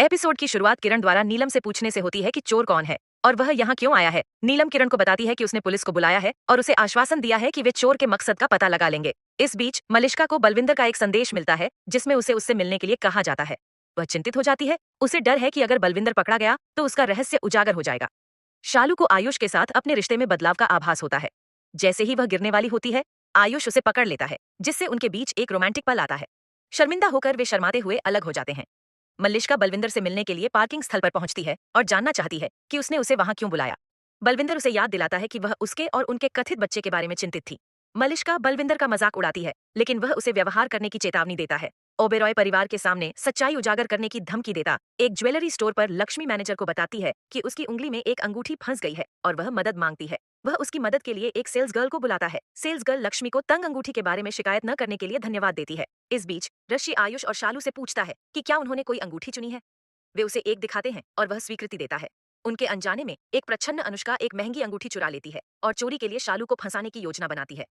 Episode की शुरुआत किरण द्वारा नीलम से पूछने से होती है कि चोर कौन है और वह यहाँ क्यों आया है। नीलम किरण को बताती है कि उसने पुलिस को बुलाया है और उसे आश्वासन दिया है कि वे चोर के मकसद का पता लगा लेंगे। इस बीच मलिष्का को बलविंदर का एक संदेश मिलता है जिसमें उसे उससे मिलने के लिए कहा जाता है। वह चिंतित हो जाती है। उसे डर है कि अगर बलविंदर पकड़ा गया तो उसका रहस्य उजागर हो जाएगा। शालू को आयुष के साथ अपने रिश्ते में बदलाव का आभास होता है। जैसे ही वह गिरने वाली होती है, आयुष उसे पकड़ लेता है, जिससे उनके बीच एक रोमांटिक पल आता है। शर्मिंदा होकर वे शर्माते हुए अलग हो जाते हैं। मल्लिका बलविंदर से मिलने के लिए पार्किंग स्थल पर पहुंचती है और जानना चाहती है कि उसने उसे वहां क्यों बुलाया। बलविंदर उसे याद दिलाता है कि वह उसके और उनके कथित बच्चे के बारे में चिंतित थी। मलिष्का बलविंदर का मजाक उड़ाती है, लेकिन वह उसे व्यवहार करने की चेतावनी देता है। ओबेरॉय परिवार के सामने सच्चाई उजागर करने की धमकी देता एक ज्वेलरी स्टोर पर लक्ष्मी मैनेजर को बताती है कि उसकी उंगली में एक अंगूठी फंस गई है और वह मदद मांगती है। वह उसकी मदद के लिए एक सेल्स गर्ल को बुलाता है। सेल्स गर्ल लक्ष्मी को तंग अंगूठी के बारे में शिकायत न करने के लिए धन्यवाद देती है। इस बीच ऋषि आयुष और शालू से पूछता है कि क्या उन्होंने कोई अंगूठी चुनी है। वे उसे एक दिखाते हैं और वह स्वीकृति देता है। उनके अनजाने में एक प्रच्छन्न अनुष्का एक महंगी अंगूठी चुरा लेती है और चोरी के लिए शालू को फंसाने की योजना बनाती है।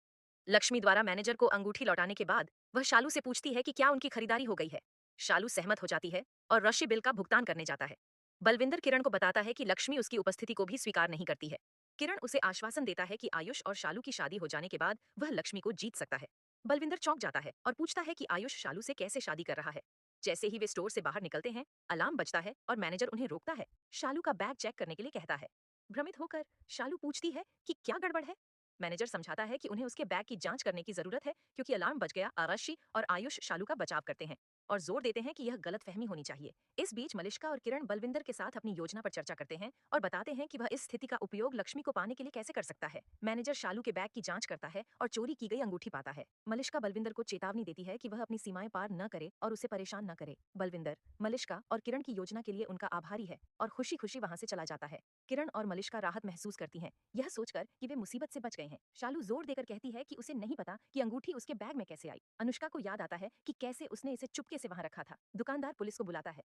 लक्ष्मी द्वारा मैनेजर को अंगूठी लौटाने के बाद वह शालू से पूछती है कि क्या उनकी खरीदारी हो गई है। शालू सहमत हो जाती है और रशी बिल का भुगतान करने जाता है। बलविंदर किरण को बताता है कि लक्ष्मी उसकी उपस्थिति को भी स्वीकार नहीं करती है। किरण उसे आश्वासन देता है कि आयुष और शालू की शादी हो जाने के बाद वह लक्ष्मी को जीत सकता है। बलविंदर चौंक जाता है और पूछता है कि आयुष शालू से कैसे शादी कर रहा है। जैसे ही वे स्टोर से बाहर निकलते हैं, अलार्म बजता है और मैनेजर उन्हें रोकता है। शालू का बैग चेक करने के लिए कहता है। भ्रमित होकर शालू पूछती है कि क्या गड़बड़ है। मैनेजर समझाता है कि उन्हें उसके बैग की जांच करने की जरूरत है क्योंकि अलार्म बज गया। आरशी और आयुष शालू का बचाव करते हैं और जोर देते हैं कि यह गलतफहमी होनी चाहिए। इस बीच मलिष्का और किरण बलविंदर के साथ अपनी योजना पर चर्चा करते हैं और बताते हैं कि वह इस स्थिति का उपयोग लक्ष्मी को पाने के लिए कैसे कर सकता है। मैनेजर शालू के बैग की जांच करता है और चोरी की गई अंगूठी पाता है। मलिष्का बलविंदर को चेतावनी देती है कि वह अपनी सीमाएं पार न करे और उसे परेशान न करे। बलविंदर मलिष्का और किरण की योजना के लिए उनका आभारी है और खुशी खुशी वहां से चला जाता है। किरण और मलिष्का राहत महसूस करती हैं, यह सोचकर कि वे मुसीबत से बच गए हैं। शालू जोर देकर कहती है कि उसे नहीं पता कि अंगूठी उसके बैग में कैसे आई। अनुष्का को याद आता है कि कैसे उसने इसे चुपके से वहां रखा था। दुकानदार पुलिस को बुलाता है।